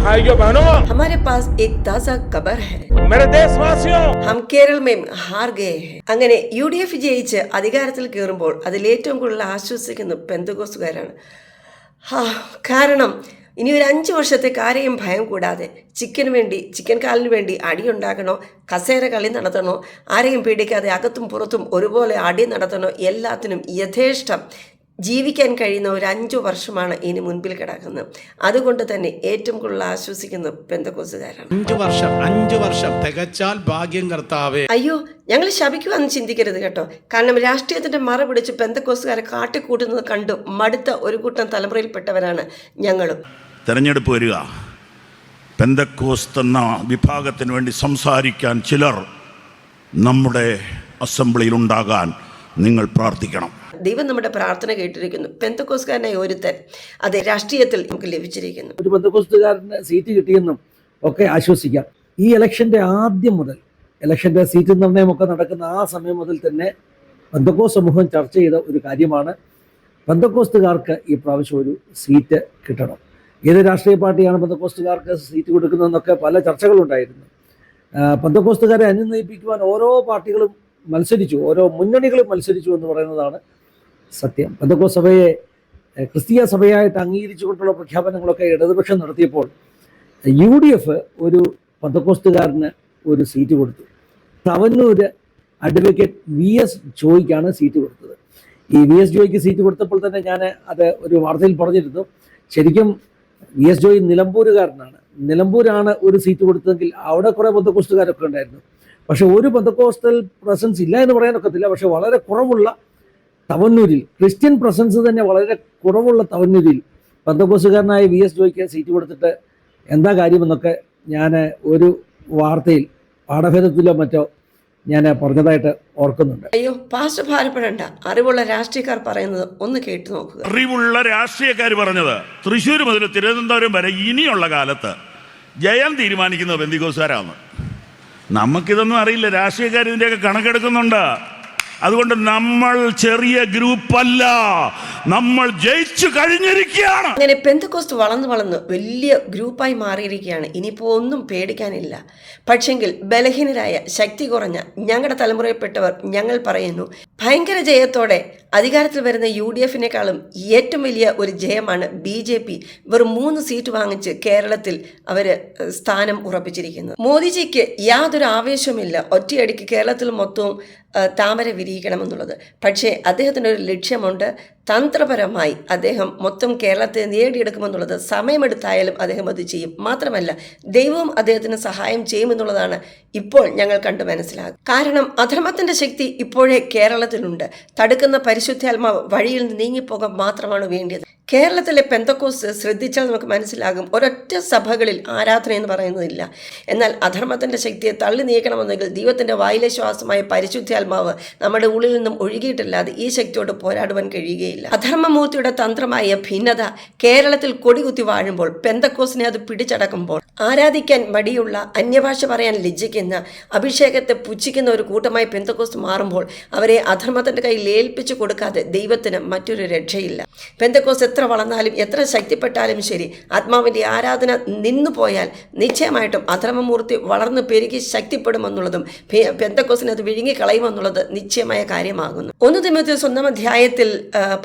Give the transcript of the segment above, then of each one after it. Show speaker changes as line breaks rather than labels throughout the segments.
भाइयों बहनों,
हमारे पास एक ताजा खबर है.
मेरे देशवासियों,
हम കേരള में हार गए हैं. അങ്ങനെ UDF ജയിച്ച് അധികാരത്തിൽ കയറുമ്പോൾ അതിൽ ഏറ്റവും കൂടുതൽ ആശ്വസിക്കുന്ന പെന്തക്കോസ്തുകാരാണ്. കാരണം ഇനി ഒരു 5 വർഷത്തേക്ക് ആരെയും ഭയം കൂടാതെ ചിക്കൻ കാലിന് വേണ്ടി അടിയുണ്ടാക്കണോ, കസേര കളി നടത്തണോ, ആരെയും പേടിക്കാതെ അകത്തും പുറത്തും ഒരുപോലെ അടി നടത്തണോ, എല്ലാത്തിനും യഥേഷ്ടം ജീവിക്കാൻ കഴിയുന്ന ഒരു 5 വർഷമാണ് ഇനി മുൻപിൽ കിടക്കുന്നത്. അതുകൊണ്ട് തന്നെ ഏറ്റവും കൂടുതൽ ആശ്വസിക്കുന്നത് പെന്തക്കോസ്തുകാരാണ്.
5 വർഷം തികച്ചാൽ ഭാഗ്യം കർത്താവേ.
അയ്യോ, ഞങ്ങൾ ശപിക്കുവാന്ന് ചിന്തിക്കരുത് കേട്ടോ. കാരണം രാഷ്ട്രീയത്തിന്റെ മറ പിടിച്ച് പെന്തക്കോസ്തുകാരെ കാട്ടിക്കൂട്ടുന്നത് കണ്ടു മടുത്ത ഒരു കൂട്ടം തലമുറയിൽപ്പെട്ടവരാണ് ഞങ്ങളും.
തെരഞ്ഞെടുപ്പ് വരിക, പെന്തക്കോസ്ത് എന്ന വിഭാഗത്തിന് വേണ്ടി സംസാരിക്കാൻ ചിലർ നമ്മുടെ അസംബ്ലിയിൽ ഉണ്ടാകാൻ നിങ്ങൾ പ്രാർത്ഥിക്കണം.
ദൈവം നമ്മുടെ പ്രാർത്ഥന കേട്ടിരിക്കുന്നു. പെന്തക്കോസ്തുകാരനായ ഒരുത്തൻ അത് രാഷ്ട്രീയത്തിൽ നമുക്ക് ലഭിച്ചിരിക്കുന്നു.
ഒരു പെന്തക്കോസ്തുകാരന് സീറ്റ് കിട്ടിയെന്നും ഒക്കെ ആശ്വസിക്കാം. ഈ ഇലക്ഷൻ്റെ ആദ്യം മുതൽ, ഇലക്ഷൻ്റെ സീറ്റ് നിർണ്ണയമൊക്കെ നടക്കുന്ന ആ സമയം മുതൽ തന്നെ പെന്തക്കോസ്ത് സമൂഹം ചർച്ച ചെയ്ത ഒരു കാര്യമാണ് പെന്തക്കോസ്തുകാർക്ക് ഈ പ്രാവശ്യം ഒരു സീറ്റ് കിട്ടണം. ഏത് രാഷ്ട്രീയ പാർട്ടിയാണ് പെന്തക്കോസ്തുകാർക്ക് സീറ്റ് കൊടുക്കുന്നതെന്നൊക്കെ പല ചർച്ചകളുണ്ടായിരുന്നു. പെന്തക്കോസ്തുകാരെ അനുനയിപ്പിക്കുവാൻ ഓരോ പാർട്ടികളും മത്സരിച്ചു, ഓരോ മുന്നണികളും മത്സരിച്ചു എന്ന് പറയുന്നതാണ് സത്യം. പെന്തക്കോസ്ത് സഭയെ ക്രിസ്തീയ സഭയായിട്ട് അംഗീകരിച്ചുകൊണ്ടുള്ള പ്രഖ്യാപനങ്ങളൊക്കെ ഇടതുപക്ഷം നടത്തിയപ്പോൾ UDF ഒരു പെന്തക്കോസ്തുകാരന് ഒരു സീറ്റ് കൊടുത്തു. തവന്നൂര് അഡ്വക്കേറ്റ് VS ജോയിക്കാണ് സീറ്റ് കൊടുത്തത്. ഈ VS ജോയിക്ക് സീറ്റ് കൊടുത്തപ്പോൾ തന്നെ ഞാൻ അത് ഒരു വാർത്തയിൽ പറഞ്ഞിരുന്നു. ശരിക്കും VS ജോയി നിലമ്പൂരുകാരനാണ്. നിലമ്പൂരാണ് ഒരു സീറ്റ് കൊടുത്തതെങ്കിൽ അവിടെ കുറേ പെന്തക്കോസ്തുകാരൊക്കെ ഉണ്ടായിരുന്നു. പക്ഷെ ഒരു പെന്തക്കോസ്റ്റൽ പ്രസൻസ് ഇല്ല എന്ന് പറയാനൊക്കത്തില്ല. പക്ഷെ വളരെ കുറവുള്ള തവന്നൂരിൽ, ക്രിസ്ത്യൻ പ്രസൻസ് തന്നെ വളരെ കുറവുള്ള തവന്നൂരിൽ പെന്തക്കോസ്തുകാരനായ VS ജോയിക്ക് സീറ്റ് കൊടുത്തിട്ട് എന്താ കാര്യമെന്നൊക്കെ ഞാൻ ഒരു വാർത്തയിൽ പാഠഭേദത്തിലോ മറ്റോ ഞാൻ പറഞ്ഞതായിട്ട് ഓർക്കുന്നുണ്ട്.
അയ്യോ, പാസ്റ്റർ ഭാരപ്പെടേണ്ട. അറിവുള്ള രാഷ്ട്രീയക്കാർ പറയുന്നത് ഒന്ന് കേട്ടു നോക്കുക.
അറിവുള്ള രാഷ്ട്രീയക്കാർ പറഞ്ഞത് തൃശ്ശൂർ മുതൽ തിരുവനന്തപുരം വരെ ഇനിയുള്ള കാലത്ത് ജയം തീരുമാനിക്കുന്നത് പെന്തക്കോസ്തുകാരാണ്. നമുക്കിതൊന്നും അറിയില്ല. രാഷ്ട്രീയക്കാർ ഇതിൻ്റെയൊക്കെ കണക്കെടുക്കുന്നുണ്ട്. അതുകൊണ്ട് നമ്മൾ ചെറിയ ഗ്രൂപ്പല്ല, നമ്മൾ ജയിച്ചു കഴിഞ്ഞിരിക്കുകയാണ്.
അങ്ങനെ പെന്തക്കോസ്ത് വളർന്ന് വലിയ ഗ്രൂപ്പായി മാറിയിരിക്കുകയാണ്. ഇനിയിപ്പോൾ ഒന്നും പേടിക്കാനില്ല. പക്ഷെങ്കിൽ ബലഹീനരായ, ശക്തി കുറഞ്ഞ ഞങ്ങളുടെ തലമുറയിൽപ്പെട്ടവർ ഞങ്ങൾ പറയുന്നു, ഭയങ്കര ജയത്തോടെ അധികാരത്തിൽ വരുന്ന UDFിനേക്കാളും ഏറ്റവും വലിയ ഒരു ജയമാണ് BJP വെറും 3 സീറ്റ് വാങ്ങിച്ച് കേരളത്തിൽ അവർ സ്ഥാനം ഉറപ്പിച്ചിരിക്കുന്നത്. മോദിജിക്ക് യാതൊരു ആവേശവുമില്ല ഒറ്റയടിക്ക് കേരളത്തിൽ മൊത്തവും താമര വിരിയിക്കണമെന്നുള്ളത്. പക്ഷേ അദ്ദേഹത്തിനൊരു ലക്ഷ്യമുണ്ട്. തന്ത്രപരമായി അദ്ദേഹം മൊത്തം കേരളത്തെ നേടിയെടുക്കുമെന്നുള്ളത് സമയമെടുത്തായാലും അദ്ദേഹം അത് ചെയ്യും. മാത്രമല്ല, ദൈവവും അദ്ദേഹത്തിന് സഹായം ചെയ്യുമെന്നുള്ളതാണ് ഇപ്പോൾ ഞങ്ങൾ കണ്ടു മനസ്സിലാകും. കാരണം അധർമ്മത്തിൻ്റെ ശക്തി ഇപ്പോഴേ കേരളത്തിലുണ്ട്. തടുക്കുന്ന പരിശുദ്ധാത്മാവ് വഴിയിൽ നിന്ന് നീങ്ങിപ്പോകാൻ മാത്രമാണ് വേണ്ടിയത്. കേരളത്തിലെ പെന്തക്കോസ്ത് ശ്രദ്ധിച്ചാൽ നമുക്ക് മനസ്സിലാകും, ഒരൊറ്റ സഭകളിൽ ആരാധന എന്ന് പറയുന്നതില്ല. എന്നാൽ അധർമ്മത്തിൻ്റെ ശക്തിയെ തള്ളി നീക്കണമെന്നെങ്കിൽ ദൈവത്തിൻ്റെ വായിലെ ശ്വാസമായ പരിശുദ്ധാത്മാവ് നമ്മുടെ ഉള്ളിൽ നിന്നും ഒഴുകിയിട്ടില്ലാതെ ഈ ശക്തിയോട് പോരാടുവാൻ കഴിയുകയില്ല. അധർമ്മമൂർത്തിയുടെ തന്ത്രമായ ഭിന്നത കേരളത്തിൽ കൊടികുത്തി വാഴുമ്പോൾ, പെന്തക്കോസ്തിനെ അത് പിടിച്ചടക്കുമ്പോൾ, ആരാധിക്കാൻ മടിയുള്ള, അന്യഭാഷ പറയാൻ ലജ്ജിക്കുന്ന, അഭിഷേകത്തെ പുച്ഛിക്കുന്ന ഒരു കൂട്ടമായി പെന്തക്കോസ്ത് മാറുമ്പോൾ അവരെ അധർമ്മത്തിൻ്റെ കയ്യിൽ ഏൽപ്പിച്ചു കൊടുക്കാതെ ദൈവത്തിന് മറ്റൊരു രക്ഷയില്ല. പെന്തക്കോസ്ത് എത്ര വളർന്നാലും എത്ര ശക്തിപ്പെട്ടാലും ശരി, ആത്മാവിൻ്റെ ആരാധന നിന്നു പോയാൽ നിശ്ചയമായിട്ടും അധർമ്മമൂർത്തി വളർന്നു പെരുകി ശക്തിപ്പെടുമെന്നുള്ളതും പെന്തക്കോസ്തിനെ അത് വിഴുങ്ങിക്കളയുമെന്നുള്ളത് നിശ്ചയമായ കാര്യമാകുന്നു. 1 തിമോഥെയോസ് 1-ാം അധ്യായത്തിൽ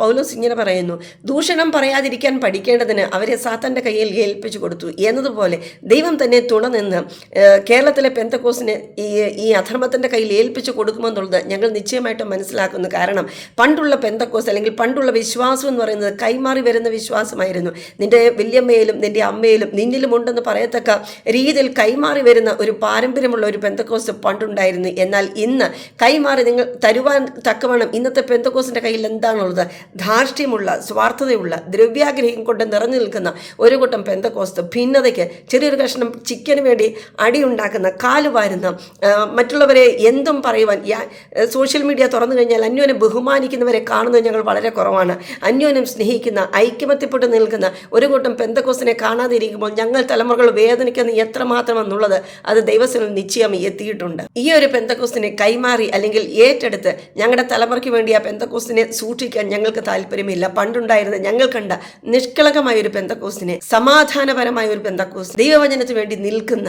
പൗലോസ് ഇങ്ങനെ പറയുന്നു, ദൂഷണം പറയാതിരിക്കാൻ പഠിക്കേണ്ടതിന് അവരെ സാത്താൻ്റെ കയ്യിൽ ഏൽപ്പിച്ചു കൊടുത്തു എന്നതുപോലെ ദൈവം തന്നെ തുണനിന്ന് കേരളത്തിലെ പെന്തക്കോസ്തിനെ ഈ അധർമ്മത്തിൻ്റെ കയ്യിൽ ഏൽപ്പിച്ചു കൊടുക്കുമെന്നുള്ളത് ഞങ്ങൾ നിശ്ചയമായിട്ടും മനസ്സിലാക്കുന്നു. കാരണം പണ്ടുള്ള പെന്തക്കോസ്ത് അല്ലെങ്കിൽ പണ്ടുള്ള വിശ്വാസം എന്ന് പറയുന്നത് കൈമാറി വരുന്ന വിശ്വാസമായിരുന്നു. നിന്റെ വല്യമ്മയിലും നിന്റെ അമ്മയിലും നിന്നിലും ഉണ്ടെന്ന് പറയത്തക്ക രീതിയിൽ കൈമാറി വരുന്ന ഒരു പാരമ്പര്യമുള്ള ഒരു പെന്തക്കോസ്ത് പണ്ടുണ്ടായിരുന്നു. എന്നാൽ ഇന്ന് കൈമാറി നിങ്ങൾ തരുവാൻ തക്കവണ്ണം ഇന്നത്തെ പെന്തക്കോസ്തിൻ്റെ കയ്യിൽ എന്താണുള്ളത്? ധാർഷ്ട്യമുള്ള, സ്വാർത്ഥതയുള്ള, ദ്രവ്യാഗ്രഹം കൊണ്ട് നിറഞ്ഞു നിൽക്കുന്ന ഒരു കൂട്ടം പെന്തക്കോസ്ത് ഭിന്നതയ്ക്ക് ചെറിയൊരു കഷ്ണം ചിക്കന് വേണ്ടി അടിയുണ്ടാക്കുന്ന, കാലുവാരുന്ന, മറ്റുള്ളവരെ എന്തും പറയുവാൻ സോഷ്യൽ മീഡിയ തുറന്നു കഴിഞ്ഞാൽ അന്യോന്യം ബഹുമാനിക്കുന്നവരെ കാണുന്നത് ഞങ്ങൾ വളരെ കുറവാണ്. അന്യോന്യം സ്നേഹിക്കുന്ന, ഐക്യമത്യപ്പെട്ട് നിൽക്കുന്ന ഒരു കൂട്ടം പെന്തക്കോസ്തിനെ കാണാതെ ഇരിക്കുമ്പോൾ ഞങ്ങൾ തലമുറകൾ വേദനിക്കുന്ന എത്രമാത്രം എന്നുള്ളത് അത് ദൈവസ്ഥനിൽ നിശ്ചയം എത്തിയിട്ടുണ്ട്. ഈ ഒരു പെന്തക്കോസ്തിനെ കൈമാറി അല്ലെങ്കിൽ ഏറ്റെടുത്ത് ഞങ്ങളുടെ തലമുറയ്ക്ക് വേണ്ടി ആ പെന്തക്കോസ്തിനെ സൂക്ഷിക്കാൻ ഞങ്ങൾക്ക് താല്പര്യമില്ല. പണ്ടുണ്ടായിരുന്ന ഞങ്ങൾ കണ്ട നിഷ്കളങ്കമായ ഒരു പെന്തക്കോസ്തിനെ, സമാധാനപരമായ ഒരു പെന്തക്കോസ്, ദൈവവചനത്തിന് വേണ്ടി നിൽക്കുന്ന,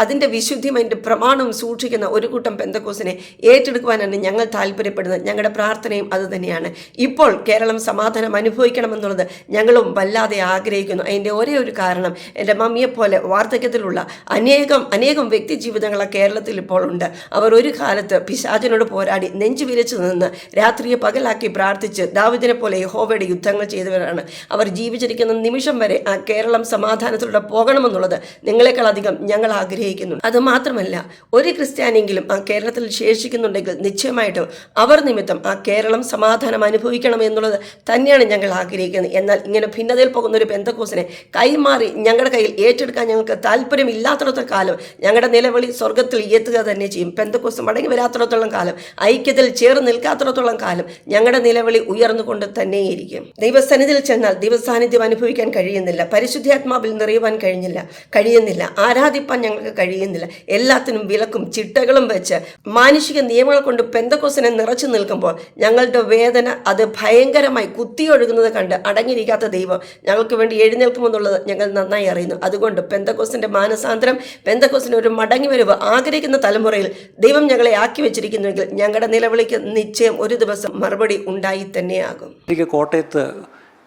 അതിൻ്റെ വിശുദ്ധിയും അതിൻ്റെ പ്രമാണവും സൂക്ഷിക്കുന്ന ഒരു കൂട്ടം പെന്തക്കോസിനെ ഏറ്റെടുക്കുവാനാണ് ഞങ്ങൾ താല്പര്യപ്പെടുന്നത്. ഞങ്ങളുടെ പ്രാർത്ഥനയും അതുതന്നെയാണ്. ഇപ്പോൾ കേരളം സമാധാനം അനുഭവിക്കണമെന്നുള്ളത് ഞങ്ങളും വല്ലാതെ ആഗ്രഹിക്കുന്നു. അതിൻ്റെ ഒരേ ഒരു കാരണം, എൻ്റെ മമ്മിയെപ്പോലെ വാർദ്ധക്യത്തിലുള്ള അനേകം വ്യക്തി ജീവിതങ്ങൾ കേരളത്തിൽ ഇപ്പോൾ ഉണ്ട്. അവർ ഒരു കാലത്ത് പിശാചിനോട് പോരാടി നെഞ്ചു വിരിച്ചു നിന്ന് രാത്രിയെ പകലാക്കി പ്രാർത്ഥിച്ച് ദാവീദിനെ പോലെ യഹോവയുടെ യുദ്ധങ്ങൾ ചെയ്തവരാണ്. അവർ ജീവിച്ചിരിക്കുന്ന നിമിഷം വരെ ആ കേരളം സമാധാനത്തിലൂടെ പോകണമെന്നുള്ളത് നിങ്ങളെക്കാൾ അധികം ഞങ്ങൾ ആഗ്രഹിക്കുന്നു. അതുമാത്രമല്ല, ഒരു ക്രിസ്ത്യാനിയെങ്കിലും ആ കേരളത്തിൽ ശേഷിക്കുന്നുണ്ടെങ്കിൽ നിശ്ചയമായിട്ടും അവർ നിമിത്തം ആ കേരളം സമാധാനം അനുഭവിക്കണം എന്നുള്ളത് തന്നെയാണ് ഞങ്ങൾ ആഗ്രഹിക്കുന്നത്. എന്നാൽ ഇങ്ങനെ ഭിന്നതയിൽ പോകുന്ന ഒരു പെന്തക്കോസിനെ കൈമാറി ഞങ്ങളുടെ കയ്യിൽ ഏറ്റെടുക്കാൻ ഞങ്ങൾക്ക് താല്പര്യമില്ലാത്തിടത്തോളം കാലം ഞങ്ങളുടെ നിലവിളി സ്വർഗത്തിൽ എത്തുക തന്നെ ചെയ്യും. പെന്തക്കോസ് മടങ്ങി വരാത്തിടത്തോളം കാലം, ഐക്യത്തിൽ ചേർന്ന് നിൽക്കാത്തിടത്തോളം കാലം ഞങ്ങളുടെ നിലവിളി ഉയർന്നുകൊണ്ട് തന്നെയിരിക്കും. ദൈവസന്നിധിയിൽ ചെന്നാൽ ദൈവസാന്നിധ്യം അനുഭവിക്കാൻ കഴിയുന്നില്ല, പരിശുദ്ധാത്മാവിൽ നിറയുവാൻ കഴിയുന്നില്ല, ആരാധിപ്പാൻ ഞങ്ങൾക്ക് കഴിയുന്നില്ല. എല്ലാത്തിനും വിലക്കും ചിട്ടകളും വെച്ച് മാനുഷിക നിയമങ്ങൾ കൊണ്ട് പെന്തക്കോസിനെ നിറച്ചു നിൽക്കുമ്പോൾ ഞങ്ങളുടെ വേദന അത് ഭയങ്കരമായി കുത്തിയൊഴുകുന്നത് കണ്ട് അടങ്ങിയിരിക്കാത്ത ദൈവം ഞങ്ങൾക്ക് വേണ്ടി എഴുന്നേൽക്കുമെന്നുള്ളത് ഞങ്ങൾ നന്നായി അറിയുന്നു. അതുകൊണ്ട് പെന്തക്കോസിന്റെ മാനസാന്തരം, പെന്തക്കോസിന് ഒരു മടങ്ങി വരവ് ആഗ്രഹിക്കുന്ന തലമുറയിൽ ദൈവം ഞങ്ങളെ ആക്കി വെച്ചിരിക്കുന്നുവെങ്കിൽ ഞങ്ങളുടെ നിലവിളിക്ക് നിശ്ചയം ഒരു ദിവസം മറുപടി ഉണ്ടായി തന്നെയാകും.
എനിക്ക് കോട്ടയത്ത്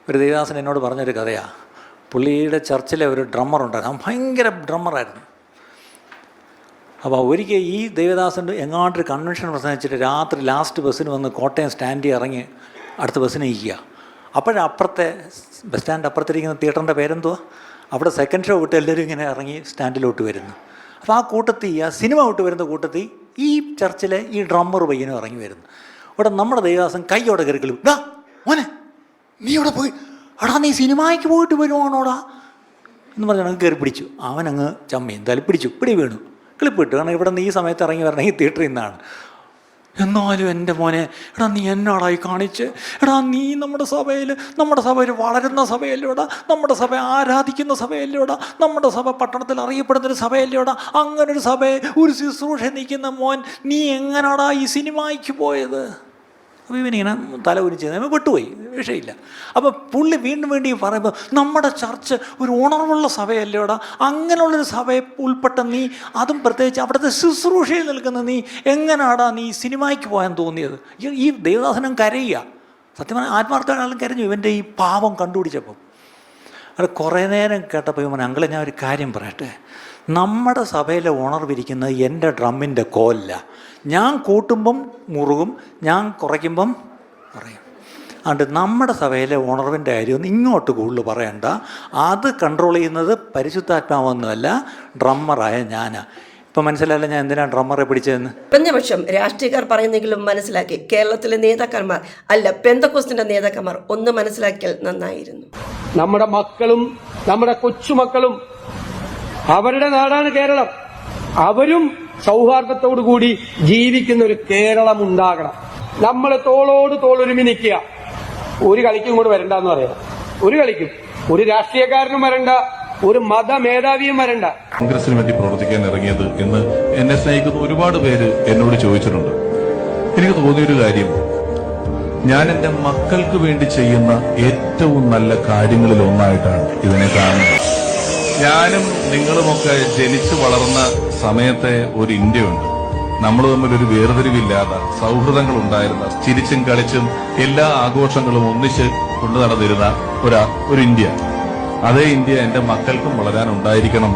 ഒരു ദേവദാസൻ എന്നോട് പറഞ്ഞൊരു കഥയാണ്. പുള്ളിയുടെ ചർച്ചിലെ ഒരു ഡ്രമ്മറുണ്ടായിരുന്നു. ഭയങ്കര ഡ്രമ്മറായിരുന്നു. അപ്പോൾ ഒരിക്കൽ ഈ ദേവദാസൻ എങ്ങാണ്ടൊരു കൺവെൻഷൻ പ്രസംഗിച്ചിട്ട് രാത്രി ലാസ്റ്റ് ബസ്സിന് വന്ന് കോട്ടയം സ്റ്റാൻഡിൽ ഇറങ്ങി അടുത്ത ബസ്സിന് ഇരിക്കുക. അപ്പോഴപ്പുറത്തെ ബസ് സ്റ്റാൻഡ് അപ്പുറത്തിരിക്കുന്ന തിയേറ്ററിൻ്റെ പേരെന്തുവാ, അവിടെ സെക്കൻഡ് ഷോ വിട്ട് എല്ലാവരും ഇങ്ങനെ ഇറങ്ങി സ്റ്റാൻഡിലോട്ട് വരുന്നു. അപ്പോൾ ആ കൂട്ടത്തിൽ, ആ സിനിമ വിട്ട് വരുന്ന കൂട്ടത്തിൽ ഈ ചർച്ചിലെ ഈ ഡ്രമ്മർ പയ്യനും ഇറങ്ങി വരുന്നു. അവിടെ നമ്മുടെ ദേവദാസൻ കൈയോടെ കയറിക്കളും, ഡാ മോനെ നീ അവിടെ പോയി, എടാ നീ സിനിമയ്ക്ക് പോയിട്ട് വരുവാണോടാ എന്ന് പറഞ്ഞാൽ കയറി പിടിച്ചു. അവനങ്ങ് ചമ്മി, എന്തായാലും പിടി വീണു, ക്ലിപ്പിട്ടു. കാരണം ഇവിടെ നിന്ന് ഈ സമയത്ത് ഇറങ്ങി വരണം, ഈ തിയേറ്ററിൽ നിന്നാണ്. എന്നാലും എൻ്റെ മോനെ, എടാ നീ എന്നാടായി കാണിച്ച്, എടാ നീ നമ്മുടെ സഭയിൽ വളരുന്ന സഭയല്ലോടാ, നമ്മുടെ സഭ ആരാധിക്കുന്ന സഭയല്ലോടാ, നമ്മുടെ സഭ പട്ടണത്തിൽ അറിയപ്പെടുന്നൊരു സഭയല്ലോടാ, അങ്ങനൊരു സഭയെ ഒരു ശുശ്രൂഷ നിൽക്കുന്ന മോൻ നീ എങ്ങനാടാ ഈ സിനിമയ്ക്ക് പോയത്? അപ്പോൾ ഇവനിങ്ങനെ തല ഉരിച്ച് വിട്ടുപോയി, വിഷയമില്ല. അപ്പോൾ പുള്ളി വീണ്ടും പറയുമ്പോൾ നമ്മുടെ ചർച്ച് ഒരു ഉണർവുള്ള സഭയല്ലേടാ, അങ്ങനെയുള്ളൊരു സഭയെ ഉൾപ്പെട്ട നീ, അതും പ്രത്യേകിച്ച് അവിടുത്തെ ശുശ്രൂഷയിൽ നിൽക്കുന്ന നീ എങ്ങനെയാടാ നീ സിനിമയ്ക്ക് പോകാൻ തോന്നിയത്? ഈ ദേവദാസനം കരയുക, സത്യം പറഞ്ഞാൽ ആത്മാർത്ഥമായാലും കരഞ്ഞു ഇവൻ്റെ ഈ പാവം കണ്ടുപിടിച്ചപ്പം. അത് കുറേ നേരം കേട്ടപ്പോൾ ഇവൻ, അങ്കിളെ ഞാൻ ഒരു കാര്യം പറയട്ടെ, നമ്മുടെ സഭയിലെ ഉണർവിരിക്കുന്നത് എൻ്റെ ഡ്രമ്മിൻ്റെ കോലല്ല. ഞാൻ കൂട്ടുമ്പം മുറുകും, ഞാൻ കുറയ്ക്കുമ്പം പറയും. അതുകൊണ്ട് നമ്മുടെ സഭയിലെ ഉണർവിൻ്റെ കാര്യമൊന്നും ഇങ്ങോട്ട് കൂടുതൽ പറയണ്ട. അത് കൺട്രോൾ ചെയ്യുന്നത് പരിശുദ്ധാത്മാവൊന്നുമല്ല, ഡ്രമ്മറായ ഞാനാണ്. ഇപ്പം മനസ്സിലായില്ല ഞാൻ എന്തിനാണ് ഡ്രമ്മറെ പിടിച്ചതെന്ന്.
കുറഞ്ഞപക്ഷം രാഷ്ട്രീയക്കാർ പറയുന്നെങ്കിലും മനസ്സിലാക്കി കേരളത്തിലെ നേതാക്കന്മാർ അല്ല, പെന്തക്കോസ്തിന്റെ നേതാക്കന്മാർ ഒന്ന് മനസ്സിലാക്കിയാൽ നന്നായിരുന്നു.
നമ്മുടെ മക്കളും നമ്മുടെ കൊച്ചുമക്കളും, അവരുടെ നാടാണ് കേരളം. അവരും സൗഹാർദ്ദത്തോടു കൂടി ജീവിക്കുന്ന ഒരു കേരളം ഉണ്ടാകണം. നമ്മൾ തോളോട് തോളൊരുമി നിൽക്കുക. ഒരു കളിക്കും കൂടെ വരണ്ടെന്ന് പറയാം. ഒരു കളിക്കും ഒരു രാഷ്ട്രീയക്കാരനും വരണ്ട, ഒരു മതമേധാവിയും വരണ്ട.
കോൺഗ്രസിന് വേണ്ടി പ്രവർത്തിക്കാൻ ഇറങ്ങിയത് എന്ന് എന്നെ സ്നേഹിക്കുന്ന ഒരുപാട് പേര് എന്നോട് ചോദിച്ചിട്ടുണ്ട്. എനിക്ക് തോന്നിയൊരു കാര്യം, ഞാൻ എന്റെ മക്കൾക്ക് വേണ്ടി ചെയ്യുന്ന ഏറ്റവും നല്ല കാര്യങ്ങളിൽ ഒന്നായിട്ടാണ് ഇതിനെ കാണുന്നത്. ഞാനും നിങ്ങളുമൊക്കെ ജനിച്ചു വളർന്ന സമയത്തെ ഒരു ഇന്ത്യയുണ്ട്. നമ്മൾ തമ്മിൽ ഒരു വേർതിരിവില്ലാതെ സൗഹൃദങ്ങൾ ഉണ്ടായിരുന്ന, ചിരിച്ചും കളിച്ചും എല്ലാ ആഘോഷങ്ങളും ഒന്നിച്ച് കൊണ്ടു നടന്നിരുന്ന ഒരു ഇന്ത്യ. അതേ ഇന്ത്യ എന്റെ മക്കൾക്കും വളരാൻ ഉണ്ടായിരിക്കണം.